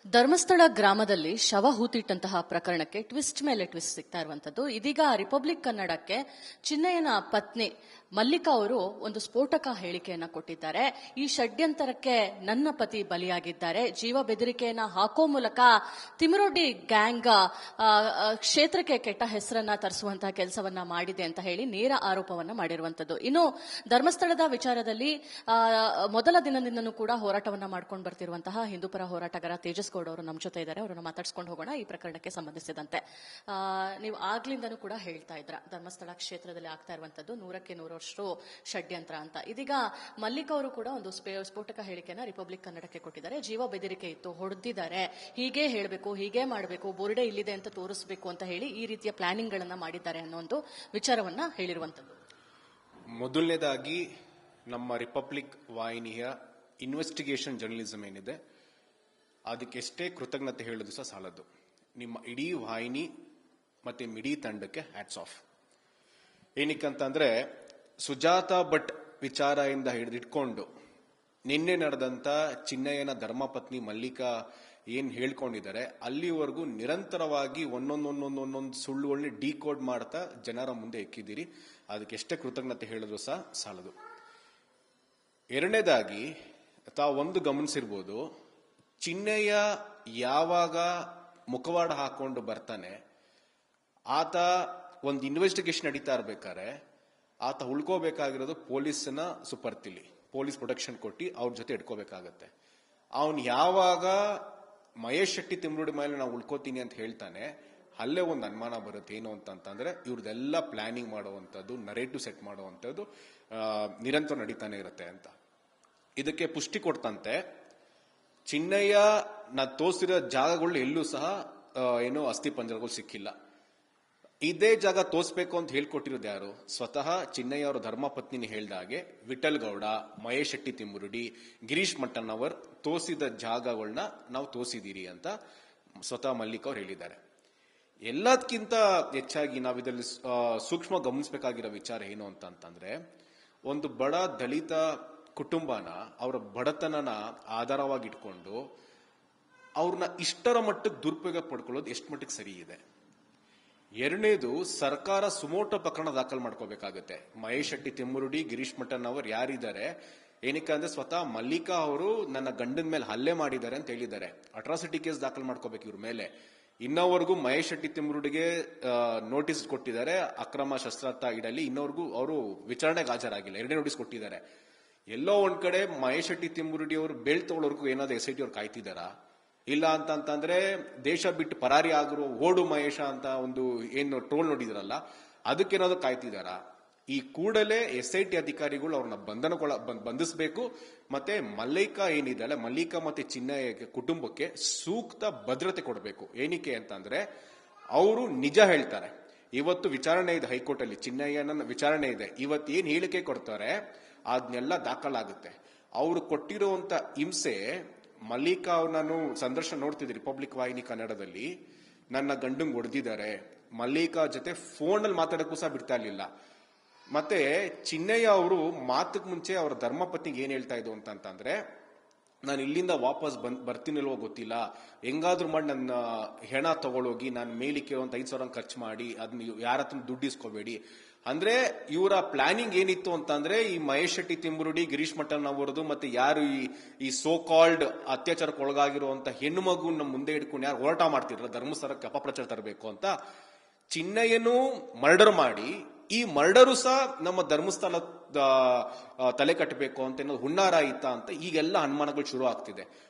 ಧರ್ಮಸ್ಥಳ ಗ್ರಾಮದಲ್ಲಿ ಶವ ಹೂತಿಟ್ಟಂತಹ ಪ್ರಕರಣಕ್ಕೆ ಟ್ವಿಸ್ಟ್ ಮೇಲೆ ಟ್ವಿಸ್ಟ್ ಸಿಗ್ತಾ ಇರುವಂತದ್ದು. ಇದೀಗ ರಿಪಬ್ಲಿಕ್ ಕನ್ನಡಕ್ಕೆ ಚಿನ್ನಯ್ಯನ ಪತ್ನಿ ಮಲ್ಲಿಕಾ ಅವರು ಒಂದು ಸ್ಫೋಟಕ ಹೇಳಿಕೆಯನ್ನ ಕೊಟ್ಟಿದ್ದಾರೆ. ಈ ಷಡ್ಯಂತರಕ್ಕೆ ನನ್ನ ಪತಿ ಬಲಿಯಾಗಿದ್ದಾರೆ, ಜೀವ ಬೆದರಿಕೆಯನ್ನ ಹಾಕೋ ಮೂಲಕ ತಿಮರೋಡಿ ಗ್ಯಾಂಗ್ ಕ್ಷೇತ್ರಕ್ಕೆ ಕೆಟ್ಟ ಹೆಸರನ್ನ ತರಿಸುವಂತಹ ಕೆಲಸವನ್ನ ಮಾಡಿದೆ ಅಂತ ಹೇಳಿ ನೇರ ಆರೋಪವನ್ನ ಮಾಡಿರುವಂತದ್ದು. ಇನ್ನು ಧರ್ಮಸ್ಥಳದ ವಿಚಾರದಲ್ಲಿ ಮೊದಲ ದಿನದಿಂದನೂ ಕೂಡ ಹೋರಾಟವನ್ನ ಮಾಡ್ಕೊಂಡು ಬರ್ತಿರುವಂತಹ ಹಿಂದೂಪರ ಹೋರಾಟಗಾರ ತೇಜಸ್ ಗೌಡ ಅವರು ನಮ್ಮ ಜೊತೆ ಇದ್ದಾರೆ. ಅವರನ್ನು ಮಾತಾಡ್ಸ್ಕೊಂಡು ಹೋಗೋಣ. ಈ ಪ್ರಕರಣಕ್ಕೆ ಸಂಬಂಧಿಸಿದಂತೆ ನೀವು ಆಗ್ಲಿಂದನೂ ಕೂಡ ಹೇಳ್ತಾ ಇದ್ರ ಧರ್ಮಸ್ಥಳ ಕ್ಷೇತ್ರದಲ್ಲಿ ಆಗ್ತಾ ಇರುವಂತದ್ದು 100ಕ್ಕೆ 100ರಷ್ಟು ಷಡ್ಯಂತ್ರ ಅಂತ. ಇದೀಗ ಮಲ್ಲಿಕ್ ಅವರು ಕೂಡ ಒಂದು ಸ್ಫೋಟಕ ಹೇಳಿಕೆಯನ್ನ ರಿಪಬ್ಲಿಕ್ ಕನ್ನಡಕ್ಕೆ ಕೊಟ್ಟಿದ್ದಾರೆ. ಜೀವ ಬೆದರಿಕೆ ಇತ್ತು, ಹೊಡೆದಿದ್ದಾರೆ, ಹೀಗೆ ಹೇಳಬೇಕು, ಹೀಗೆ ಮಾಡಬೇಕು, ಬೋರ್ಡೆ ಇಲ್ಲಿದೆ ಅಂತ ತೋರಿಸಬೇಕು ಅಂತ ಹೇಳಿ ಈ ರೀತಿಯ ಪ್ಲಾನಿಂಗ್ ಗಳನ್ನ ಮಾಡಿದ್ದಾರೆ ಅನ್ನೋ ಒಂದು ವಿಚಾರವನ್ನ ಹೇಳಿರುವಂತದ್ದು. ಮೊದಲನೇದಾಗಿ ನಮ್ಮ ರಿಪಬ್ಲಿಕ್ ವಾಹಿನಿಯ ಇನ್ವೆಸ್ಟಿಗೇಷನ್ ಜರ್ನಲಿಸಂ ಏನಿದೆ ಅದಕ್ಕೆ ಎಷ್ಟೇ ಕೃತಜ್ಞತೆ ಹೇಳೋದು ಸಹ ಸಾಲದು. ನಿಮ್ಮ ಇಡೀ ವಾಹಿನಿ ಮತ್ತೆ ಇಡೀ ತಂಡಕ್ಕೆ ಹ್ಯಾಟ್ಸ್ ಆಫ್. ಏನಕ್ಕಂತಂದ್ರೆ ಸುಜಾತಾ ಭಟ್ ವಿಚಾರದಿಂದ ಹಿಡಿದಿಟ್ಕೊಂಡು ನಿನ್ನೆ ನಡೆದಂತ ಚಿನ್ನಯ್ಯನ ಧರ್ಮಪತ್ನಿ ಮಲ್ಲಿಕಾ ಏನ್ ಹೇಳ್ಕೊಂಡಿದ್ದಾರೆ ಅಲ್ಲಿವರೆಗೂ ನಿರಂತರವಾಗಿ ಒಂದೊಂದು ಸುಳ್ಳುಗಳನ್ನ ಡಿಕೋಡ್ ಮಾಡ್ತಾ ಜನರ ಮುಂದೆ ಎಕ್ಕಿದ್ದೀರಿ. ಅದಕ್ಕೆ ಎಷ್ಟೇ ಕೃತಜ್ಞತೆ ಹೇಳಿದ್ರು ಸಹ ಸಾಲದು. ಎರಡನೇದಾಗಿ ತಾವು ಒಂದು ಗಮನಿಸಿರ್ಬೋದು, ಚಿನ್ನಯ್ಯ ಯಾವಾಗ ಮುಖವಾಡ ಹಾಕೊಂಡು ಬರ್ತಾನೆ ಆತ ಒಂದು ಇನ್ವೆಸ್ಟಿಗೇಷನ್ ನಡೀತಾ ಇರ್ಬೇಕಾದ್ರೆ ಆತ ಉಳ್ಕೋಬೇಕಾಗಿರೋದು ಪೊಲೀಸ್ನ ಸುಪರ್ತಿಲಿ, ಪೊಲೀಸ್ ಪ್ರೊಟೆಕ್ಷನ್ ಕೊಟ್ಟು ಅವ್ರ ಜೊತೆ ಇಟ್ಕೋಬೇಕಾಗತ್ತೆ. ಅವನ್ ಯಾವಾಗ ಮಹೇಶ್ ಶೆಟ್ಟಿ ತಿಮ್ರೋಡಿ ಮೇಲೆ ನಾವು ಉಳ್ಕೋತೀನಿ ಅಂತ ಹೇಳ್ತಾನೆ ಅಲ್ಲೇ ಒಂದು ಅನುಮಾನ ಬರುತ್ತೆ. ಏನು ಅಂತಂದ್ರೆ ಇವ್ರದೆಲ್ಲ ಪ್ಲಾನಿಂಗ್ ಮಾಡುವಂಥದ್ದು, ನರೇಟಿವ್ ಸೆಟ್ ಮಾಡುವಂಥದ್ದು ನಿರಂತರ ನಡೀತಾನೆ ಇರುತ್ತೆ ಅಂತ. ಇದಕ್ಕೆ ಪುಷ್ಟಿ ಕೊಡ್ತಂತೆ ಚಿನ್ನಯ್ಯ ನಾ ತೋರಿಸಿರೋ ಜಾಗಗಳು ಎಲ್ಲೂ ಸಹ ಏನೋ ಅಸ್ಥಿ ಪಂಜರಗಳು ಸಿಕ್ಕಿಲ್ಲ. ಇದೇ ಜಾಗ ತೋರಿಸ್ಬೇಕು ಅಂತ ಹೇಳ್ಕೊಟ್ಟಿರೋದು ಯಾರು? ಸ್ವತಃ ಚಿನ್ನಯ್ಯ ಅವರ ಧರ್ಮಪತ್ನಿನಿ ಹೇಳ್ದ ಹಾಗೆ ವಿಠಲ್ ಗೌಡ, ಮಹೇಶ್ ಶೆಟ್ಟಿ ತಿಮ್ಮುರುಡಿ, ಗಿರೀಶ್ ಮಟ್ಟನ್ ಅವರ್ ತೋರಿಸಿದ ಜಾಗಗಳನ್ನ ನಾವು ತೋರಿಸಿದೀರಿ ಅಂತ ಸ್ವತಃ ಮಲ್ಲಿಕ್ ಅವ್ರು ಹೇಳಿದ್ದಾರೆ. ಎಲ್ಲದಕ್ಕಿಂತ ಹೆಚ್ಚಾಗಿ ನಾವು ಇದರಲ್ಲಿ ಸೂಕ್ಷ್ಮ ಗಮನಿಸಬೇಕಾಗಿರೋ ವಿಚಾರ ಏನು ಅಂತಂದ್ರೆ, ಒಂದು ಬಡ ದಲಿತ ಕುಟುಂಬನ ಅವರ ಬಡತನನ ಆಧಾರವಾಗಿ ಇಟ್ಕೊಂಡು ಅವ್ರನ್ನ ಇಷ್ಟರ ಮಟ್ಟಕ್ಕೆ ದುರುಪಯೋಗ ಪಡ್ಕೊಳ್ಳೋದು ಎಷ್ಟು ಮಟ್ಟಿಗೆ ಸರಿ ಇದೆ. ಎರಡನೇದು, ಸರ್ಕಾರ ಸುಮೋಟೋ ಪ್ರಕರಣ ದಾಖಲು ಮಾಡ್ಕೋಬೇಕಾಗುತ್ತೆ. ಮಹೇಶ್ ಶೆಟ್ಟಿ ತಿಮ್ಮುರುಡಿ, ಗಿರೀಶ್ ಮಟ್ಟನ್ ಅವರು ಯಾರಿದ್ದಾರೆ, ಏನಕ್ಕೆ ಅಂದ್ರೆ ಸ್ವತಃ ಮಲ್ಲಿಕಾ ಅವರು ನನ್ನ ಗಂಡನ ಮೇಲೆ ಹಲ್ಲೆ ಮಾಡಿದ್ದಾರೆ ಅಂತ ಹೇಳಿದ್ದಾರೆ. ಅಟ್ರಾಸಿಟಿ ಕೇಸ್ ದಾಖಲು ಮಾಡ್ಕೋಬೇಕು ಇವ್ರ ಮೇಲೆ. ಇನ್ನವರೆಗೂ ಮಹೇಶ್ ಶೆಟ್ಟಿ ತಿಮ್ಮುರುಡಿಗೆ ನೋಟಿಸ್ ಕೊಟ್ಟಿದ್ದಾರೆ ಅಕ್ರಮ ಶಸ್ತ್ರಾಸ್ತ್ರ ಇಡಲಿ, ಇನ್ನವರೆಗೂ ಅವರು ವಿಚಾರಣೆಗೆ ಹಾಜರಾಗಿಲ್ಲ. ಎರಡನೇ ನೋಟಿಸ್ ಕೊಟ್ಟಿದ್ದಾರೆ. ಎಲ್ಲೋ ಒಂದ್ ಕಡೆ ಮಹೇಶ್ ಶೆಟ್ಟಿ ತಿಮ್ಮುರುಡಿ ಅವರು ಬೇಲ್ ತಗೊಳ್ಳೋರ್ಗೂ ಏನಾದ್ರು SIT ಅವ್ರು ಕಾಯ್ತಿದಾರಾ? ಇಲ್ಲ ಅಂತಂದ್ರೆ ದೇಶ ಬಿಟ್ಟು ಪರಾರಿ ಆಗಿರೋ ಓಡು ಮಹೇಶ ಅಂತ ಒಂದು ಏನು ಟ್ರೋಲ್ ನೋಡಿದ್ರಲ್ಲ, ಅದಕ್ಕೇನಾದ್ರು ಕಾಯ್ತಿದಾರಾ? ಈ ಕೂಡಲೇ SIT ಅಧಿಕಾರಿಗಳು ಅವ್ರನ್ನ ಬಂಧಿಸಬೇಕು. ಮತ್ತೆ ಮಲ್ಲಿಕಾ ಏನಿದ್ದಾಳೆ, ಮಲ್ಲಿಕಾ ಮತ್ತೆ ಚಿನ್ನಯ್ಯ ಕುಟುಂಬಕ್ಕೆ ಸೂಕ್ತ ಭದ್ರತೆ ಕೊಡಬೇಕು. ಏನಕ್ಕೆ ಅಂತಂದ್ರೆ ಅವರು ನಿಜ ಹೇಳ್ತಾರೆ. ಇವತ್ತು ವಿಚಾರಣೆ ಇದೆ ಹೈಕೋರ್ಟ್ ಅಲ್ಲಿ, ಚಿನ್ನಯ್ಯನ ವಿಚಾರಣೆ ಇದೆ. ಇವತ್ತು ಏನ್ ಹೇಳಿಕೆ ಕೊಡ್ತಾರೆ ಅದನ್ನೆಲ್ಲ ದಾಖಲಾಗುತ್ತೆ. ಅವರು ಕೊಟ್ಟಿರುವಂತ ಹಿಂಸೆ, ಮಲ್ಲಿಕಾ ಅವ್ರು ನಾನು ಸಂದರ್ಶನ ನೋಡ್ತಿದ್ದೆ ರಿಪಬ್ಲಿಕ್ ವಾಹಿನಿ ಕನ್ನಡದಲ್ಲಿ, ನನ್ನ ಗಂಡಂಗ್ ಹೊಡೆದಿದ್ದಾರೆ, ಮಲ್ಲಿಕಾ ಜೊತೆ ಫೋನ್ ಅಲ್ಲಿ ಮಾತಾಡಕ್ಕೂ ಸಹ ಬಿಡ್ತಾ ಇರ್ಲಿಲ್ಲ. ಮತ್ತೆ ಚಿನ್ನಯ್ಯ ಅವರು ಮಾತಕ್ ಮುಂಚೆ ಅವರ ಧರ್ಮಪತ್ನಿಗೆ ಏನ್ ಹೇಳ್ತಾ ಇದ್ದು ಅಂತಂದ್ರೆ, ನಾನು ಇಲ್ಲಿಂದ ವಾಪಸ್ ಬರ್ತೀನಿಲ್ವೋ ಗೊತ್ತಿಲ್ಲ, ಹೆಂಗಾದ್ರೂ ಮಾಡಿ ನನ್ನ ಹೆಣ ತಗೊಳೋಗಿ ನಾನು ಮೇಲಿಕ್ಕೆ ಒಂದು 5,000 ಖರ್ಚು ಮಾಡಿ ಅದನ್ನ ಯಾರ ಹತ್ರ ದುಡ್ಡು ಇಸ್ಕೋಬೇಡಿ ಅಂದ್ರೆ. ಇವರ ಪ್ಲಾನಿಂಗ್ ಏನಿತ್ತು ಅಂತಂದ್ರೆ, ಈ ಮಹೇಶ್ ಶೆಟ್ಟಿ ತಿಮ್ಮುರುಡಿ, ಗಿರೀಶ್ ಮಟ್ಟನ್ ಅವರದು ಮತ್ತೆ ಯಾರು ಈ ಸೋ ಕಾಲ್ಡ್ ಅತ್ಯಾಚಾರಕ್ಕೆ ಒಳಗಾಗಿರುವಂತ ಹೆಣ್ಣು ಮಗುನ ಮುಂದೆ ಇಟ್ಕೊಂಡು ಯಾರು ಹೋರಾಟ ಮಾಡ್ತಿರಲ್ಲ ಧರ್ಮಸ್ಥಳಕ್ಕೆ ಅಪಪ್ರಚಾರ ತರಬೇಕು ಅಂತ, ಚಿನ್ನಯ್ಯನು ಮರ್ಡರ್ ಮಾಡಿ ಈ ಮರ್ಡರು ಸಹ ನಮ್ಮ ಧರ್ಮಸ್ಥಳ ತಲೆ ಕಟ್ಟಬೇಕು ಅಂತ ಏನೋ ಹುನ್ನಾರ ಆಯ್ತಾ ಅಂತ ಈಗೆಲ್ಲ ಅನುಮಾನಗಳು ಶುರು ಆಗ್ತಿದೆ.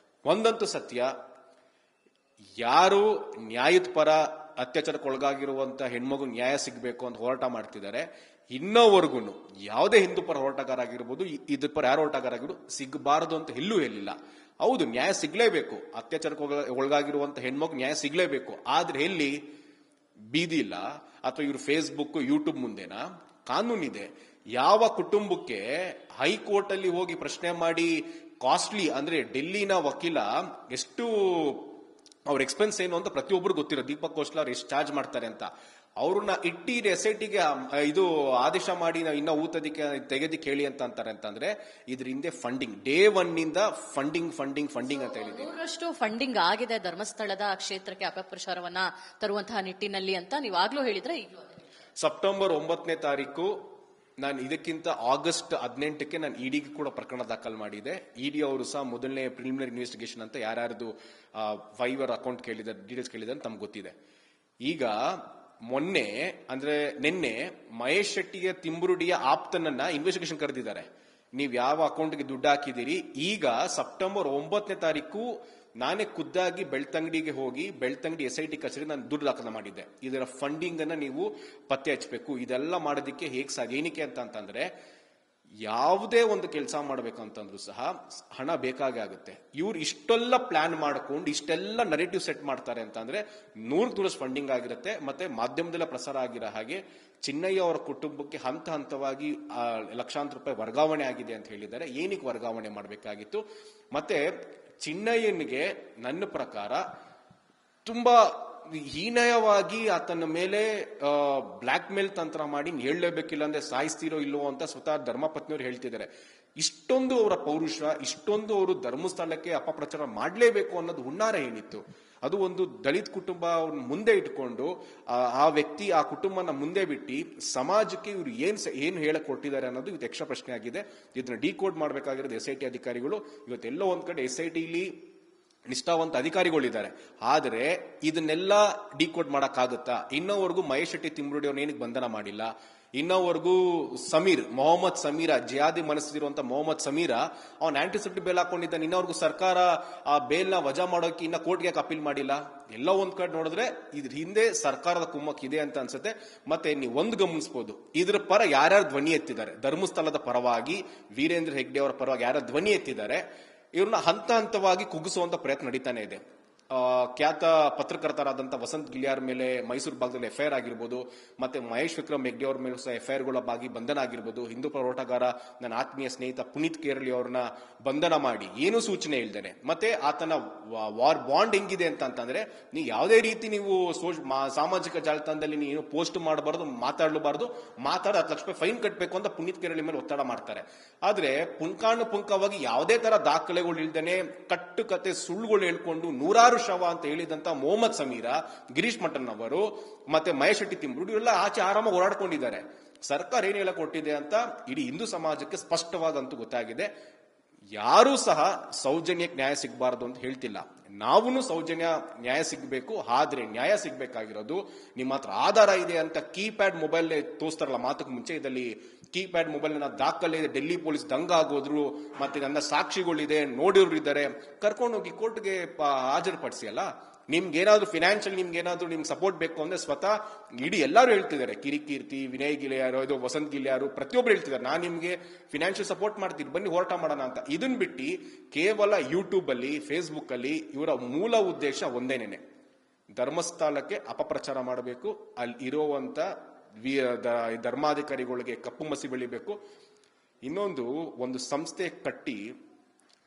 ಒಂದಂತೂ ಸತ್ಯ, ಯಾರು ನ್ಯಾಯದ ಪರ ಅತ್ಯಾಚಾರಕ್ಕೆ ಒಳಗಾಗಿರುವಂತ ಹೆಣ್ಮಗು ನ್ಯಾಯ ಸಿಗಬೇಕು ಅಂತ ಹೋರಾಟ ಮಾಡ್ತಿದ್ದಾರೆ, ಇನ್ನೋವರೆಗೂ ಯಾವುದೇ ಹಿಂದೂ ಪರ ಹೋರಾಟಗಾರ ಆಗಿರ್ಬೋದು, ಇದ್ರ ಪರ ಯಾರು ಹೋರಾಟಗಾರ ಆಗಿರ್ಬೋದು ಸಿಗಬಾರದು ಅಂತ ಎಲ್ಲೂ ಹೇಳಿಲ್ಲ. ಹೌದು, ನ್ಯಾಯ ಸಿಗ್ಲೇಬೇಕು, ಅತ್ಯಾಚಾರಕ್ಕೆ ಒಳಗಾಗಿರುವಂತ ಹೆಣ್ಮಗು ನ್ಯಾಯ ಸಿಗ್ಲೇಬೇಕು. ಆದ್ರೆ ಎಲ್ಲಿ ಬೀದಿ ಇಲ್ಲ ಅಥವಾ ಇವ್ರ ಫೇಸ್ಬುಕ್ ಯೂಟ್ಯೂಬ್ ಮುಂದೆನಾ? ಕಾನೂನಿದೆ. ಯಾವ ಕುಟುಂಬಕ್ಕೆ ಹೈಕೋರ್ಟ್ ಅಲ್ಲಿ ಹೋಗಿ ಪ್ರಶ್ನೆ ಮಾಡಿ ಕಾಸ್ಟ್ಲಿ ಅಂದ್ರೆ ಡೆಲ್ಲಿನ ವಕೀಲ ಎಷ್ಟು ಅವ್ರ ಎಕ್ಸ್ಪೆನ್ಸ್ ಏನು ಅಂತ ಪ್ರತಿಯೊಬ್ಬರು ಗೊತ್ತಿರೋ, ದೀಪಕ್ ಕೋಶ್ಲಾ ಎಷ್ಟು ಚಾರ್ಜ್ ಮಾಡ್ತಾರೆ ಅಂತ. ಅವ್ರನ್ನ ಇಟ್ಟಿ SIT ಗೆ ಇದು ಆದೇಶ ಮಾಡಿ ನಾವು ಇನ್ನ ಊತದಿಕ್ಕೆ ತೆಗೆದಿಕ್ಕೆ ಹೇಳಿ ಅಂತ ಅಂತಾರೆ ಅಂತಂದ್ರೆ ಇದ್ರ ಹಿಂದೆ ಫಂಡಿಂಗ್ ಡೇ 1 ನಿಂದ ಫಂಡಿಂಗ್ ಅಂತ ಹೇಳಿದ್ದೀವಿ. 100% ಫಂಡಿಂಗ್ ಆಗಿದೆ ಧರ್ಮಸ್ಥಳದ ಕ್ಷೇತ್ರಕ್ಕೆ ಅಪಪ್ರಚಾರವನ್ನ ತರುವಂತಹ ನಿಟ್ಟಿನಲ್ಲಿ ಅಂತ ನೀವಾಗ್ಲೂ ಹೇಳಿದ್ರೆ ಈಗಲೂ ಸೆಪ್ಟೆಂಬರ್ 9ನೇ ತಾರೀಕು ನಾನು ಇದಕ್ಕಿಂತ ಆಗಸ್ಟ್ 18ಕ್ಕೆ ನಾನು ಇಡಿಗೆ ಕೂಡ ಪ್ರಕರಣ ದಾಖಲು ಮಾಡಿದೆ. ಇಡಿ ಅವರು ಸಹ ಮೊದಲನೇ ಪ್ರಿಲಿಮಿನರಿ ಇನ್ವೆಸ್ಟಿಗೇಷನ್ ಅಂತ ಯಾರ್ಯಾರ್ದು ಫೈವರ್ ಅಕೌಂಟ್ ಕೇಳಿದ್ದಾರೆ ಡೀಟೇಲ್ಸ್ ಕೇಳಿದ್ದಾರೆ ಅಂತ ತಮ್ಗೆ ಗೊತ್ತಿದೆ. ಈಗ ಮೊನ್ನೆ ಅಂದ್ರೆ ನಿನ್ನೆ ಮಹೇಶ್ ಶೆಟ್ಟಿಗೆ ತಿಂಬುರುಡಿಯ ಆಪ್ತನನ್ನ ಇನ್ವೆಸ್ಟಿಗೇಷನ್ ಕರೆದಿದ್ದಾರೆ. ನೀವ್ ಯಾವ ಅಕೌಂಟ್ಗೆ ದುಡ್ಡು ಹಾಕಿದಿರಿ. ಈಗ ಸೆಪ್ಟೆಂಬರ್ 9ನೇ ತಾರೀಕು ನಾನೇ ಖುದ್ದಾಗಿ ಬೆಳ್ತಂಗಡಿಗೆ ಹೋಗಿ ಬೆಳ್ತಂಗಡಿ SIT ಕಚೇರಿ ನಾನು ದುಡ್ಡು ದಾಖಲೆ ಮಾಡಿದ್ದೆ. ಇದರ ಫಂಡಿಂಗ್ ಅನ್ನ ನೀವು ಪತ್ತೆ ಹಚ್ಚಬೇಕು. ಇದೆಲ್ಲ ಮಾಡೋದಕ್ಕೆ ಹೇಗ್ ಸಾಧ್ಯ ಏನಕ್ಕೆ ಅಂತಂದ್ರೆ ಯಾವುದೇ ಒಂದು ಕೆಲಸ ಮಾಡ್ಬೇಕಂತಂದ್ರೂ ಸಹ ಹಣ ಬೇಕಾಗೇ ಆಗುತ್ತೆ. ಇವ್ರು ಇಷ್ಟೆಲ್ಲ ಪ್ಲಾನ್ ಮಾಡ್ಕೊಂಡು ಇಷ್ಟೆಲ್ಲ ನರೇಟಿವ್ ಸೆಟ್ ಮಾಡ್ತಾರೆ ಅಂತಂದ್ರೆ 100 ಫಂಡಿಂಗ್ ಆಗಿರುತ್ತೆ. ಮತ್ತೆ ಮಾಧ್ಯಮದಲ್ಲ ಪ್ರಸಾರ ಆಗಿರೋ ಹಾಗೆ ಚಿನ್ನಯ್ಯ ಅವರ ಕುಟುಂಬಕ್ಕೆ ಹಂತ ಹಂತವಾಗಿ ಲಕ್ಷಾಂತರ ರೂಪಾಯಿ ವರ್ಗಾವಣೆ ಆಗಿದೆ ಅಂತ ಹೇಳಿದ್ದಾರೆ. ಏನಕ್ಕೆ ವರ್ಗಾವಣೆ ಮಾಡಬೇಕಾಗಿತ್ತು? ಮತ್ತೆ ಚಿನ್ನಯ್ಯನಿಗೆ ನನ್ನ ಪ್ರಕಾರ ತುಂಬಾ ಹೀನಯವಾಗಿ ಆತನ ಮೇಲೆ ಬ್ಲಾಕ್ ಮೇಲ್ ತಂತ್ರ ಮಾಡಿ ಹೇಳಲೇಬೇಕಿಲ್ಲ ಅಂದ್ರೆ ಸಾಯಿಸ್ತಿರೋ ಇಲ್ಲವೋ ಅಂತ ಸ್ವತಃ ಧರ್ಮಪತ್ನಿಯವರು ಹೇಳ್ತಿದ್ದಾರೆ. ಇಷ್ಟೊಂದು ಅವರ ಪೌರುಷ, ಇಷ್ಟೊಂದು ಅವರು ಧರ್ಮಸ್ಥಳಕ್ಕೆ ಅಪಪ್ರಚಾರ ಮಾಡಲೇಬೇಕು ಅನ್ನೋದು ಹುನ್ನಾರ ಏನಿತ್ತು? ಅದು ಒಂದು ದಲಿತ ಕುಟುಂಬ ಮುಂದೆ ಇಟ್ಕೊಂಡು ಆ ವ್ಯಕ್ತಿ ಆ ಕುಟುಂಬನ ಮುಂದೆ ಬಿಟ್ಟು ಸಮಾಜಕ್ಕೆ ಇವರು ಏನ್ ಹೇಳಕ್ ಕೊಟ್ಟಿದ್ದಾರೆ ಅನ್ನೋದು ಇವತ್ತು ಯಕ್ಷ ಪ್ರಶ್ನೆ ಆಗಿದೆ. ಇದನ್ನ ಡಿಕೋಡ್ ಮಾಡಬೇಕಾಗಿರೋದು SIT ಅಧಿಕಾರಿಗಳು. ಇವತ್ತೆಲ್ಲೋ ಒಂದ್ ಕಡೆ SIT ನಿಷ್ಠಾವಂತ ಅಧಿಕಾರಿಗಳಿದ್ದಾರೆ. ಆದ್ರೆ ಇದನ್ನೆಲ್ಲ ಡಿಕೋಡ್ ಮಾಡಕ್ಕಾಗುತ್ತಾ? ಇನ್ನೋವರೆಗೂ ಮಹೇಶ್ ಶೆಟ್ಟಿ ತಿಂಬುರುಡಿ ಅವ್ರನ್ನ ಏನಕ್ಕೆ ಬಂಧನ ಮಾಡಿಲ್ಲ? ಇನ್ನೋವರೆಗೂ ಮೊಹಮ್ಮದ್ ಸಮೀರ ಜಿಹಾದಿ ಮನಸ್ಸಿರುವಂತ ಮೊಹಮ್ಮದ್ ಸಮೀರ ಅವ್ನ ಆಂಟಿಸೆಪ್ಟಿಕ್ ಬೇಲ್ ಹಾಕೊಂಡಿದ್ದಾನೆ. ಇನ್ನವರೆಗೂ ಸರ್ಕಾರ ಆ ಬೇಲ್ ನ ವಜಾ ಮಾಡೋಕೆ ಇನ್ನ ಕೋರ್ಟ್ಗೆ ಅಪೀಲ್ ಮಾಡಿಲ್ಲ. ಎಲ್ಲ ಒಂದ್ ಕಡೆ ನೋಡಿದ್ರೆ ಇದ್ರ ಹಿಂದೆ ಸರ್ಕಾರದ ಕುಮ್ಮಕ್ ಇದೆ ಅಂತ ಅನ್ಸುತ್ತೆ. ಮತ್ತೆ ನೀವು ಒಂದು ಗಮನಿಸಬಹುದು, ಇದ್ರ ಪರ ಯಾರ್ಯಾರು ಧ್ವನಿ ಎತ್ತಿದ್ದಾರೆ, ಧರ್ಮಸ್ಥಳದ ಪರವಾಗಿ ವೀರೇಂದ್ರ ಹೆಗ್ಡೆ ಅವರ ಪರವಾಗಿ ಯಾರ್ಯಾರು ಧ್ವನಿ ಎತ್ತಿದ್ದಾರೆ, ಇವ್ರನ್ನ ಹಂತ ಹಂತವಾಗಿ ಕುಗ್ಗಿಸುವಂತ ಪ್ರಯತ್ನ ನಡೀತಾನೆ ಇದೆ. ಖ್ಯಾತ ಪತ್ರಕರ್ತರಾದಂತಹ ವಸಂತ್ ಗಿಲಿಯಾರ್ ಮೇಲೆ ಮೈಸೂರು ಭಾಗದಲ್ಲಿ FIR ಆಗಿರ್ಬೋದು, ಮತ್ತೆ ಮಹೇಶ್ ವಿಕ್ರಮ್ ಹೆಗ್ಡೆ ಅವ್ರ ಮೇಲೆ ಸಹ FIR ಬಾಗಿ ಬಂಧನ ಆಗಿರ್ಬೋದು. ಹಿಂದೂ ಹೋರಾಟಗಾರ ನನ್ನ ಆತ್ಮೀಯ ಸ್ನೇಹಿತ ಪುನೀತ್ ಕೇರಳಿ ಅವ್ರನ್ನ ಬಂಧನ ಮಾಡಿ ಏನೂ ಸೂಚನೆ ಇಲ್ದೇನೆ, ಮತ್ತೆ ಆತನ ವಾರ್ ಬಾಂಡ್ ಹೆಂಗಿದೆ ಅಂತಂದ್ರೆ ನೀವು ಯಾವುದೇ ರೀತಿ ನೀವು ಸಾಮಾಜಿಕ ಜಾಲತಾಣದಲ್ಲಿ ನೀವು ಪೋಸ್ಟ್ ಮಾಡಬಾರ್ದು, ಮಾತಾಡಲೂಬಾರ್ದು, ಮಾತಾಡ 10 ಲಕ್ಷ ರೂಪಾಯಿ ಫೈನ್ ಕಟ್ಟಬೇಕು ಅಂತ ಪುನೀತ್ ಕೇರಳಿ ಮೇಲೆ ಒತ್ತಡ ಮಾಡ್ತಾರೆ. ಆದ್ರೆ ಪುಂಖಾನುಪುಂಖವಾಗಿ ಯಾವುದೇ ತರ ದಾಖಲೆಗಳು ಇಲ್ದೇನೆ ಕಟ್ಟುಕತೆ ಸುಳ್ಳುಗಳು ಹೇಳ್ಕೊಂಡು ನೂರಾರು ಶವ ಅಂತ ಹೇಳಿದಂತ ಮೊಹಮ್ಮದ್ ಸಮೀರ, ಗಿರೀಶ್ ಮಠನ್ ಅವರು ಮತ್ತೆ ಮಹೇಶ್ ಶೆಟ್ಟಿ ತಿಂಬುರುಡಿ ಇವರೆಲ್ಲ ಆಚೆ ಆರಾಮಾಗಿ ಓಡಾಡ್ಕೊಂಡಿದ್ದಾರೆ. ಸರ್ಕಾರ ಏನ್ ಹೇಳ ಕೊಟ್ಟಿದೆ ಅಂತ ಇಡೀ ಹಿಂದೂ ಸಮಾಜಕ್ಕೆ ಸ್ಪಷ್ಟವಾದಂತೂ ಗೊತ್ತಾಗಿದೆ. ಯಾರೂ ಸಹ ಸೌಜನ್ಯಕ್ಕೆ ನ್ಯಾಯ ಸಿಗಬಾರದು ಅಂತ ಹೇಳ್ತಿಲ್ಲ. ನಾವೂ ಸೌಜನ್ಯ ನ್ಯಾಯ ಸಿಗಬೇಕು. ಆದ್ರೆ ನ್ಯಾಯ ಸಿಗ್ಬೇಕಾಗಿರೋದು ನಿಮ್ಮ ಹತ್ರ ಆಧಾರ ಇದೆ ಅಂತ ಕೀಪ್ಯಾಡ್ ಮೊಬೈಲ್ ತೋರಿಸ್ತಾರಲ್ಲ ಮಾತಕ್ಕೆ ಮುಂಚೆ, ಇದರಲ್ಲಿ ಕೀಪ್ಯಾಡ್ ಮೊಬೈಲ್ ನ ದಾಖಲೆ ಇದೆ, ಡೆಲ್ಲಿ ಪೊಲೀಸ್ ದಂಗ ಆಗೋದ್ರು, ಮತ್ತೆ ನನ್ನ ಸಾಕ್ಷಿಗಳಿದೆ, ನೋಡಿರೋರು ಇದ್ದಾರೆ, ಕರ್ಕೊಂಡೋಗಿ ಕೋರ್ಟ್ಗೆ ಹಾಜರುಪಡಿಸಿ. ಅಲ್ಲ ನಿಮ್ಗೇನಾದ್ರೂ ಫಿನಾನ್ಷಿಯಲ್ ನಿಮ್ಗೇನಾದ್ರೂ ನಿಮ್ಗೆ ಸಪೋರ್ಟ್ ಬೇಕು ಅಂದ್ರೆ ಸ್ವತಃ ಇಡೀ ಎಲ್ಲರೂ ಹೇಳ್ತಿದ್ದಾರೆ, ಕಿರಿಕೀರ್ತಿ, ವಿನಯ್ ಗಿಲಿಯಾರು, ಇದು ವಸಂತ್ ಗಿಲಿಯಾರು, ಪ್ರತಿಯೊಬ್ರು ಹೇಳ್ತಿದ್ದಾರೆ ನಾನು ನಿಮ್ಗೆ ಫಿನಾನ್ಷಿಯಲ್ ಸಪೋರ್ಟ್ ಮಾಡ್ತೀನಿ, ಬನ್ನಿ ಹೋರಾಟ ಮಾಡೋಣ ಅಂತ. ಇದನ್ ಬಿಟ್ಟು ಕೇವಲ ಯೂಟ್ಯೂಬ್ ಅಲ್ಲಿ ಫೇಸ್ಬುಕ್ ಅಲ್ಲಿ ಇವರ ಮೂಲ ಉದ್ದೇಶ ಒಂದೇನೇನೆ, ಧರ್ಮಸ್ಥಳಕ್ಕೆ ಅಪಪ್ರಚಾರ ಮಾಡಬೇಕು, ಅಲ್ಲಿ ಇರುವಂತ ಧರ್ಮಾಧಿಕಾರಿಗಳಿಗೆ ಕಪ್ಪು ಮಸಿ ಬೆಳಿಬೇಕು. ಒಂದು ಸಂಸ್ಥೆ ಕಟ್ಟಿ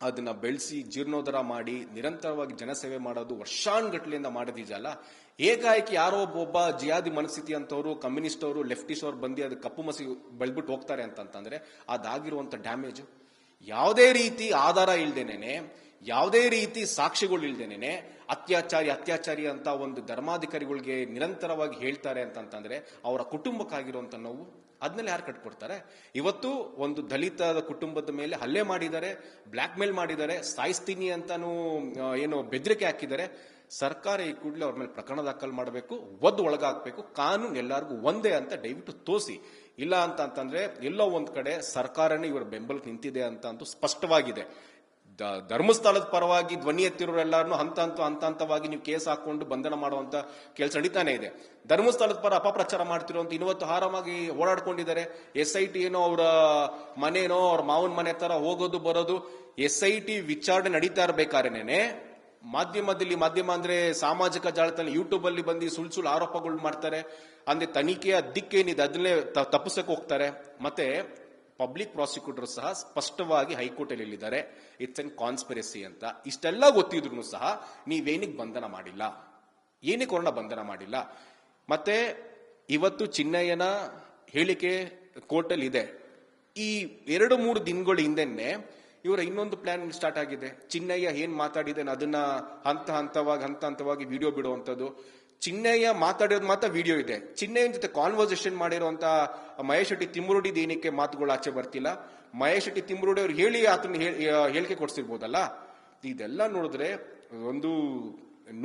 ಅದನ್ನ ಬೆಳೆಸಿ ಜೀರ್ಣೋದ್ಧಾರ ಮಾಡಿ ನಿರಂತರವಾಗಿ ಜನಸೇವೆ ಮಾಡೋದು ವರ್ಷಾನ್ಗಟ್ಲೆಯಿಂದ ಮಾಡೋದಿದೆಯಲ್ಲ, ಏಕಾಏಕಿ ಯಾರೋ ಒಬ್ಬ ಜಿಹಾದಿ ಮನಸ್ಥಿತಿ ಅಂತವ್ರು, ಕಮ್ಯುನಿಸ್ಟ್ ಅವರು, ಲೆಫ್ಟಿಸ್ಟ್ ಅವ್ರು ಬಂದು ಅದು ಕಪ್ಪು ಮಸಿ ಬೆಳ್ಬಿಟ್ಟು ಹೋಗ್ತಾರೆ ಅಂತಂದ್ರೆ ಅದಾಗಿರುವಂತ ಡ್ಯಾಮೇಜ್ ಯಾವುದೇ ರೀತಿ ಆಧಾರ ಇಲ್ದೇನೆ, ಯಾವುದೇ ರೀತಿ ಸಾಕ್ಷಿಗಳು ಇಲ್ದೇನೆ ಅತ್ಯಾಚಾರಿ ಅಂತ ಒಂದು ಧರ್ಮಾಧಿಕಾರಿಗಳಿಗೆ ನಿರಂತರವಾಗಿ ಹೇಳ್ತಾರೆ ಅಂತಂದ್ರೆ ಅವರ ಕುಟುಂಬಕ್ಕಾಗಿರುವಂತ ನೋವು ಅದನ್ನೆಲ್ಲ ಯಾರು ಕಟ್ಕೊಡ್ತಾರೆ? ಇವತ್ತು ಒಂದು ದಲಿತ ಕುಟುಂಬದ ಮೇಲೆ ಹಲ್ಲೆ ಮಾಡಿದ್ದಾರೆ, ಬ್ಲಾಕ್ ಮೇಲ್ ಮಾಡಿದ್ದಾರೆ, ಸಾಯಿಸ್ತೀನಿ ಅಂತಾನು ಏನೋ ಬೆದರಿಕೆ ಹಾಕಿದ್ದಾರೆ. ಸರ್ಕಾರ ಈ ಕೂಡಲೇ ಅವ್ರ ಮೇಲೆ ಪ್ರಕರಣ ದಾಖಲು ಮಾಡಬೇಕು, ಒಳಗಾಗಬೇಕು, ಕಾನೂನು ಎಲ್ಲರಿಗೂ ಒಂದೇ ಅಂತ ದಯವಿಟ್ಟು ತೋರಿಸಿ. ಇಲ್ಲ ಅಂತಂದ್ರೆ ಎಲ್ಲೋ ಒಂದ್ ಕಡೆ ಸರ್ಕಾರನೇ ಇವರ ಬೆಂಬಲಕ್ಕೆ ನಿಂತಿದೆ ಅಂತ ಅಂತೂ ಸ್ಪಷ್ಟವಾಗಿದೆ. ಧರ್ಮಸ್ಥಳದ ಪರವಾಗಿ ಧ್ವನಿ ಎತ್ತಿರೋರೆಲ್ಲರನ್ನು ಹಂತವಾಗಿ ನೀವು ಕೇಸ್ ಹಾಕೊಂಡು ಬಂಧನ ಮಾಡುವಂತ ಕೆಲಸ ನಡೀತಾನೆ ಇದೆ. ಧರ್ಮಸ್ಥಳದ ಪರ ಅಪಪ್ರಚಾರ ಮಾಡ್ತಿರುವಂತ ಇವತ್ತು ಆರಾಮಾಗಿ ಓಡಾಡ್ಕೊಂಡಿದ್ದಾರೆ. SIT ಏನೋ ಅವರ ಮನೇನೋ ಅವ್ರ ಮಾವನ ಮನೆ ತರ ಹೋಗೋದು ಬರೋದು. SIT ವಿಚಾರಣೆ ನಡೀತಾ ಇರ್ಬೇಕಾರೇನೆ ಮಾಧ್ಯಮ ಅಂದ್ರೆ ಸಾಮಾಜಿಕ ಜಾಲತಾಣ ಯೂಟ್ಯೂಬ್ ಅಲ್ಲಿ ಬಂದು ಸುಳ್ಳು ಆರೋಪಗಳು ಮಾಡ್ತಾರೆ. ಅಂದ್ರೆ ತನಿಖೆಯ ದಿಕ್ಕೇನಿದೆ ಅದನ್ನೇ ತಪ್ಪಿಸಕ್ಕೆ ಹೋಗ್ತಾರೆ. ಮತ್ತೆ ಪಬ್ಲಿಕ್ ಪ್ರಾಸಿಕ್ಯೂಟರ್ ಸಹ ಸ್ಪಷ್ಟವಾಗಿ ಹೈಕೋರ್ಟ್ ಅಲ್ಲಿ ಹೇಳಿದ್ದಾರೆ, ಇಟ್ಸ್ ಎನ್ ಕಾನ್ಸ್ಪಿರಸಿ ಅಂತ. ಇಷ್ಟೆಲ್ಲ ಗೊತ್ತಿದ್ರು ಸಹ ನೀವೇನಿಗೆ ಬಂಧನ ಮಾಡಿಲ್ಲ, ಏನಕ್ಕೆ ಅವ್ರನ್ನ ಬಂಧನ ಮಾಡಿಲ್ಲ? ಮತ್ತೆ ಇವತ್ತು ಚಿನ್ನಯ್ಯನ ಹೇಳಿಕೆ ಕೋರ್ಟಲ್ಲಿ ಇದೆ. ಈ 2-3 ದಿನಗಳ ಹಿಂದೆನೆ ಇವರ ಇನ್ನೊಂದು ಪ್ಲಾನ್ ಸ್ಟಾರ್ಟ್ ಆಗಿದೆ. ಚಿನ್ನಯ್ಯ ಏನ್ ಮಾತಾಡಿದ್ದೇನೆ ಅದನ್ನ ಹಂತ ಹಂತವಾಗಿ ವಿಡಿಯೋ ಬಿಡುವಂತದ್ದು. ಚಿನ್ನಯ್ಯ ಮಾತಾಡೋದು ಮಾತ್ರ ವಿಡಿಯೋ ಇದೆ. ಚಿನ್ನಯ್ಯನ ಜೊತೆ ಕಾನ್ವರ್ಸೇಷನ್ ಮಾಡಿರುವಂತ ಮಹೇಶ್ ಶೆಟ್ಟಿ ತಿಮ್ಮರುಡಿ ಏನಕ್ಕೆ ಮಾತುಗಳು ಆಚೆ ಬರ್ತಿಲ್ಲ? ಮಹೇಶ್ ಶೆಟ್ಟಿ ತಿಮ್ಮರುಡಿ ಅವ್ರು ಹೇಳಿ ಆತನ ಹೇಳಿಕೆ ಕೊಡ್ಸಿರ್ಬೋದಲ್ಲ. ಇದೆಲ್ಲ ನೋಡಿದ್ರೆ ಒಂದು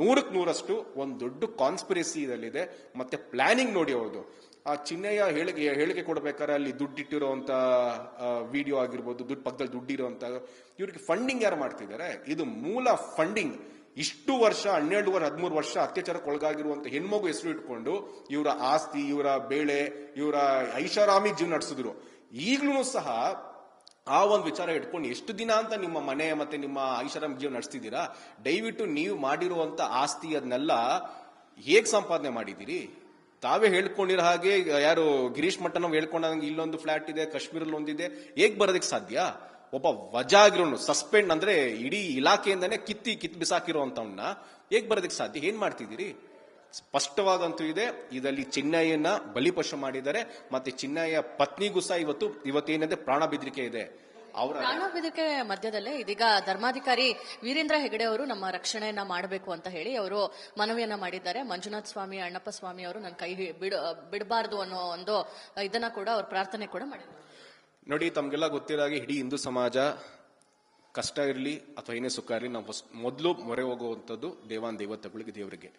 100% ಒಂದು ದೊಡ್ಡ ಕಾನ್ಸ್ಪಿರಸಿ ಇದರಲ್ಲಿದೆ. ಮತ್ತೆ ಪ್ಲಾನಿಂಗ್ ನೋಡಿ ಅವ್ರದ್ದು. ಆ ಚಿನ್ನಯ್ಯ ಹೇಳಿಕೆ ಕೊಡ್ಬೇಕಾದ್ರೆ ಅಲ್ಲಿ ದುಡ್ಡಿಟ್ಟಿರುವಂತ ವಿಡಿಯೋ ಆಗಿರ್ಬೋದು, ಪಕ್ಕದಲ್ಲಿ ದುಡ್ಡಿರುವಂತ, ಇವ್ರಿಗೆ ಫಂಡಿಂಗ್ ಯಾರು ಮಾಡ್ತಿದ್ದಾರೆ? ಇದು ಮೂಲ ಫಂಡಿಂಗ್. ಇಷ್ಟು ವರ್ಷ 12-13 ವರ್ಷ ಅತ್ಯಾಚಾರಕ್ಕೆ ಒಳಗಾಗಿರುವಂತ ಹೆಣ್ಮಗು ಹೆಸರು ಇಟ್ಕೊಂಡು ಇವರ ಆಸ್ತಿ, ಇವರ ಬೇಳೆ, ಇವರ ಐಷಾರಾಮಿ ಜೀವನ ನಡೆಸಿದ್ರು. ಈಗ್ಲೂ ಸಹ ಆ ಒಂದು ವಿಚಾರ ಇಟ್ಕೊಂಡು ಎಷ್ಟು ದಿನ ಅಂತ ನಿಮ್ಮ ಮನೆ ಮತ್ತೆ ನಿಮ್ಮ ಐಷಾರಾಮಿ ಜೀವನ ನಡೆಸ್ತಿದ್ದೀರಾ? ದಯವಿಟ್ಟು ನೀವು ಮಾಡಿರುವಂತ ಆಸ್ತಿ ಅದನ್ನೆಲ್ಲ ಹೇಗ್ ಸಂಪಾದನೆ ಮಾಡಿದ್ದೀರಿ? ತಾವೇ ಹೇಳ್ಕೊಂಡಿರೋ ಹಾಗೆ ಯಾರು ಗಿರೀಶ್ ಮಟ್ಟನ್ ಹೇಳ್ಕೊಂಡಂಗೆ ಇಲ್ಲೊಂದು ಫ್ಲಾಟ್ ಇದೆ, ಕಾಶ್ಮೀರಲ್ಲಿ ಒಂದಿದೆ, ಹೇಗ್ ಬರೋದಕ್ಕೆ ಸಾಧ್ಯ? ಒಬ್ಬ ವಜಾ ಆಗಿರೋನು, ಸಸ್ಪೆಂಡ್ ಅಂದ್ರೆ ಇಡೀ ಇಲಾಖೆಯಿಂದಾನೆ ಕಿತ್ತು ಬಿಸಾಕಿರೋಂತವನ್ನ ಹೇಗ್ ಬರೋದಕ್ಕೆ ಸಾಧ್ಯ? ಏನ್ ಮಾಡ್ತಿದ್ದೀರಿ? ಸ್ಪಷ್ಟವಾದಂತೂ ಇದೆ, ಇದರಲ್ಲಿ ಚಿನ್ನಯ್ಯನ ಬಲಿಪಶು ಮಾಡಿದ್ದಾರೆ. ಮತ್ತೆ ಚಿನ್ನಯ್ಯ ಪತ್ನಿಗೂ ಸಹ ಇವತ್ತೇನಿದೆ ಪ್ರಾಣ ಬೆದರಿಕೆ ಇದೆ. ಅವರ ಪ್ರಾಣ ಬೆದರಿಕೆ ಮಧ್ಯದಲ್ಲೇ ಇದೀಗ ಧರ್ಮಾಧಿಕಾರಿ ವೀರೇಂದ್ರ ಹೆಗಡೆ ಅವರು ನಮ್ಮ ರಕ್ಷಣೆಯನ್ನ ಮಾಡಬೇಕು ಅಂತ ಹೇಳಿ ಅವರು ಮನವಿಯನ್ನ ಮಾಡಿದ್ದಾರೆ. ಮಂಜುನಾಥ ಸ್ವಾಮಿ, ಅಣ್ಣಪ್ಪ ಸ್ವಾಮಿ ಅವರು ನನ್ನ ಕೈ ಬಿಡಬಾರದು ಅನ್ನೋ ಒಂದು ಇದನ್ನ ಕೂಡ ಅವ್ರ ಪ್ರಾರ್ಥನೆ ಕೂಡ ಮಾಡಿದ್ದಾರೆ. ನೋಡಿ, ತಮ್ಗೆಲ್ಲ ಗೊತ್ತಿರೋ ಹಾಗೆ ಇಡೀ ಹಿಂದೂ ಸಮಾಜ ಕಷ್ಟ ಇರಲಿ ಅಥವಾ ಏನೇ ಸುಖ ಇರಲಿ, ನಾವು ಮೊದಲು ಮೊರೆ ಹೋಗುವಂಥದ್ದು ದೇವತೆಗಳಿಗೆ, ದೇವರಿಗೆ.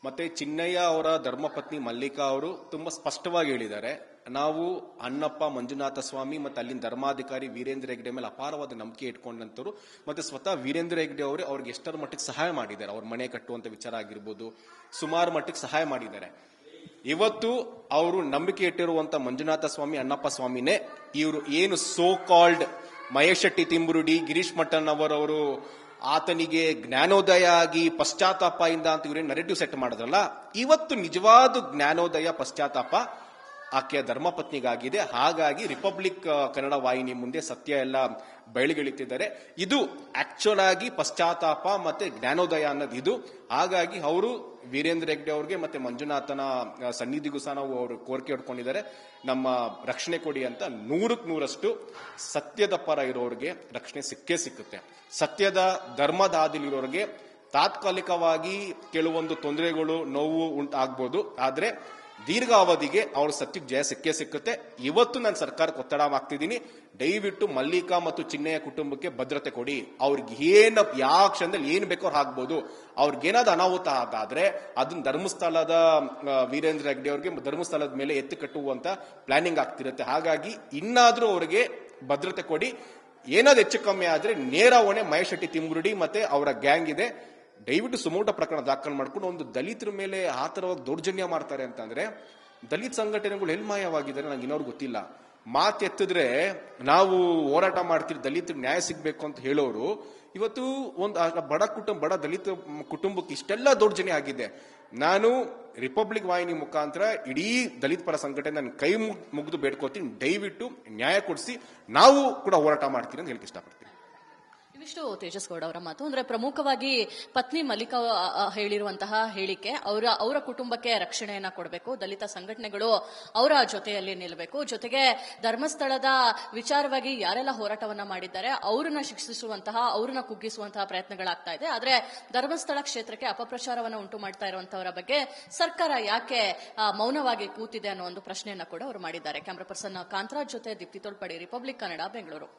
ಮತ್ತೆ ಚಿನ್ನಯ್ಯ ಅವರ ಧರ್ಮಪತ್ನಿ ಮಲ್ಲಿಕಾ ಅವರು ತುಂಬಾ ಸ್ಪಷ್ಟವಾಗಿ ಹೇಳಿದ್ದಾರೆ, ನಾವು ಅಣ್ಣಪ್ಪ, ಮಂಜುನಾಥ ಸ್ವಾಮಿ ಮತ್ತೆ ಅಲ್ಲಿನ ಧರ್ಮಾಧಿಕಾರಿ ವೀರೇಂದ್ರ ಹೆಗ್ಡೆ ಮೇಲೆ ಅಪಾರವಾದ ನಂಬಿಕೆ ಇಟ್ಕೊಂಡಂತರು. ಮತ್ತೆ ಸ್ವತಃ ವೀರೇಂದ್ರ ಹೆಗ್ಡೆ ಅವರು ಅವ್ರಿಗೆ ಎಷ್ಟರ ಮಟ್ಟಿಗೆ ಸಹಾಯ ಮಾಡಿದ್ದಾರೆ. ಅವ್ರ ಮನೆ ಕಟ್ಟುವಂತ ವಿಚಾರ ಆಗಿರ್ಬೋದು, ಸುಮಾರು ಮಟ್ಟಿಗೆ ಸಹಾಯ ಮಾಡಿದ್ದಾರೆ. ಇವತ್ತು ಅವರು ನಂಬಿಕೆ ಇಟ್ಟಿರುವಂತ ಮಂಜುನಾಥ ಸ್ವಾಮಿ, ಅಣ್ಣಪ್ಪ ಸ್ವಾಮಿನೇ ಇವರು ಏನು ಸೋ ಕಾಲ್ಡ್ ಮಹೇಶ್ ಶೆಟ್ಟಿ ತಿಮ್ಮರುಡಿ, ಗಿರೀಶ್ ಮಟ್ಟನ್ ಅವರವರು ಆತನಿಗೆ ಜ್ಞಾನೋದಯ ಆಗಿ ಪಶ್ಚಾತ್ತಾಪ ಇಂದ ಅಂತ ಇವರೇನು ನರೇಟಿವ್ ಸೆಟ್ ಮಾಡಿದ್ರಲ್ಲ, ಇವತ್ತು ನಿಜವಾದ ಜ್ಞಾನೋದಯ ಪಶ್ಚಾತ್ತಾಪ ಆಕೆಯ ಧರ್ಮಪತ್ನಿಗಾಗಿದೆ. ಹಾಗಾಗಿ ರಿಪಬ್ಲಿಕ್ ಕನ್ನಡ ವಾಹಿನಿ ಮುಂದೆ ಸತ್ಯ ಎಲ್ಲ ಬಯಲಿಗೆಳಿತಿದ್ದಾರೆ. ಇದು ಆಕ್ಚುಲ್ ಆಗಿ ಪಶ್ಚಾತ್ತಾಪ ಮತ್ತೆ ಜ್ಞಾನೋದಯ ಅನ್ನೋದು ಇದು. ಹಾಗಾಗಿ ಅವರು ವೀರೇಂದ್ರ ಹೆಗ್ಡೆ ಅವ್ರಿಗೆ ಮತ್ತೆ ಮಂಜುನಾಥನ ಸನ್ನಿಧಿಗೂ ಸಹ ನಾವು ಅವರು ಕೋರಿಕೆ ಹೊಡ್ಕೊಂಡಿದ್ದಾರೆ, ನಮ್ಮ ರಕ್ಷಣೆ ಕೊಡಿ ಅಂತ. 100% ಸತ್ಯದ ಪರ ಇರೋರಿಗೆ ರಕ್ಷಣೆ ಸಿಕ್ಕೇ ಸಿಕ್ಕುತ್ತೆ. ಸತ್ಯದ ಧರ್ಮದ ಹಾದಿಲಿರೋರಿಗೆ ತಾತ್ಕಾಲಿಕವಾಗಿ ಕೆಲವೊಂದು ತೊಂದರೆಗಳು, ನೋವು ಉಂಟಾಗ್ಬೋದು, ಆದ್ರೆ ದೀರ್ಘಾವಧಿಗೆ ಅವ್ರ ಸತ್ಯಕ್ಕೆ ಜಯ ಸಿಕ್ಕೇ ಸಿಕ್ಕುತ್ತೆ. ಇವತ್ತು ನಾನು ಸರ್ಕಾರಕ್ಕೆ ಒತ್ತಡ ಹಾಕ್ತಿದ್ದೀನಿ, ದಯವಿಟ್ಟು ಮಲ್ಲಿಕಾ ಮತ್ತು ಚಿನ್ನಯ್ಯ ಕುಟುಂಬಕ್ಕೆ ಭದ್ರತೆ ಕೊಡಿ. ಅವ್ರಿಗೆ ಯಾವ ಕ್ಷಣದಲ್ಲಿ ಏನ್ ಬೇಕೋ ಅವ್ರು ಆಗ್ಬೋದು. ಅವ್ರಿಗೇನಾದ್ರು ಅನಾಹುತ ಆದಾದ್ರೆ ಅದನ್ನ ಧರ್ಮಸ್ಥಳದ ವೀರೇಂದ್ರ ಹೆಗ್ಡೆ ಅವ್ರಿಗೆ ಧರ್ಮಸ್ಥಳದ ಮೇಲೆ ಎತ್ತು ಕಟ್ಟುವಂತ ಪ್ಲಾನಿಂಗ್ ಆಗ್ತಿರುತ್ತೆ. ಹಾಗಾಗಿ ಇನ್ನಾದ್ರೂ ಅವ್ರಿಗೆ ಭದ್ರತೆ ಕೊಡಿ. ಏನಾದ್ರು ಹೆಚ್ಚು ಕಮ್ಮಿ ಆದ್ರೆ ನೇರ ಹೊಣೆ ಮಹೇಶ್ ಶೆಟ್ಟಿ ತಿಮ್ಮರುಡಿ ಮತ್ತೆ ಅವರ ಗ್ಯಾಂಗ್ ಇದೆ. ದಯವಿಟ್ಟು ಸುಮೋಟ ಪ್ರಕರಣ ದಾಖಲು ಮಾಡ್ಕೊಂಡು ಒಂದು ದಲಿತರ ಮೇಲೆ ಆ ತರವಾಗಿ ದೌರ್ಜನ್ಯ ಮಾಡ್ತಾರೆ ಅಂತಂದ್ರೆ ದಲಿತ ಸಂಘಟನೆಗಳು ಎಲ್ಲಿ ಮಾಯವಾಗಿದ್ದಾರೆ ನನಗೆ ಇನ್ನೋರು ಗೊತ್ತಿಲ್ಲ. ಮಾತೆತ್ತಿದ್ರೆ ನಾವು ಹೋರಾಟ ಮಾಡ್ತೀವಿ, ದಲಿತರಿಗೆ ನ್ಯಾಯ ಸಿಗ್ಬೇಕು ಅಂತ ಹೇಳೋರು ಇವತ್ತು ಒಂದು ಬಡ ದಲಿತ ಕುಟುಂಬಕ್ಕೆ ಇಷ್ಟೆಲ್ಲ ದೌರ್ಜನ್ಯ ಆಗಿದೆ. ನಾನು ರಿಪಬ್ಲಿಕ್ ವಾಹಿನಿ ಮುಖಾಂತರ ಇಡೀ ದಲಿತ ಪರ ಸಂಘಟನೆ ನನ್ನ ಕೈ ಮುಗಿದು ಬೇಡ್ಕೋತೀನಿ, ದಯವಿಟ್ಟು ನ್ಯಾಯ ಕೊಡಿಸಿ, ನಾವು ಕೂಡ ಹೋರಾಟ ಮಾಡ್ತೀನಿ ಅಂತ ಹೇಳಕ್ ಇಷ್ಟಪಡ್ತೀನಿ. ಇವಿಷ್ಟು ತೇಜಸ್ ಗೌಡ ಅವರ ಮಾತು. ಅಂದ್ರೆ ಪ್ರಮುಖವಾಗಿ ಪತ್ನಿ ಮಲ್ಲಿಕಾ ಹೇಳಿರುವಂತಹ ಹೇಳಿಕೆ, ಅವರ ಕುಟುಂಬಕ್ಕೆ ರಕ್ಷಣೆಯನ್ನ ಕೊಡಬೇಕು, ದಲಿತ ಸಂಘಟನೆಗಳು ಅವರ ಜೊತೆಯಲ್ಲಿ ನಿಲ್ಲಬೇಕು, ಜೊತೆಗೆ ಧರ್ಮಸ್ಥಳದ ವಿಚಾರವಾಗಿ ಯಾರೆಲ್ಲ ಹೋರಾಟವನ್ನ ಮಾಡಿದ್ದಾರೆ ಅವರನ್ನ ಶಿಕ್ಷಿಸುವಂತಹ, ಅವರನ್ನ ಕುಗ್ಗಿಸುವಂತಹ ಪ್ರಯತ್ನಗಳಾಗ್ತಾ ಇದೆ. ಆದ್ರೆ ಧರ್ಮಸ್ಥಳ ಕ್ಷೇತ್ರಕ್ಕೆ ಅಪಪ್ರಚಾರವನ್ನ ಉಂಟು ಮಾಡ್ತಾ ಇರುವಂತವರ ಬಗ್ಗೆ ಸರ್ಕಾರ ಯಾಕೆ ಮೌನವಾಗಿ ಕೂತಿದೆ ಅನ್ನೋ ಒಂದು ಪ್ರಶ್ನೆಯನ್ನ ಕೂಡ ಅವರು ಮಾಡಿದ್ದಾರೆ. ಕ್ಯಾಮರಾ ಪರ್ಸನ್ ಕಾಂತರಾಜ್ ಜೊತೆ ದೀಪ್ತಿ ತೋಳ್ಪಡಿ, ರಿಪಬ್ಲಿಕ್ ಕನ್ನಡ, ಬೆಂಗಳೂರು.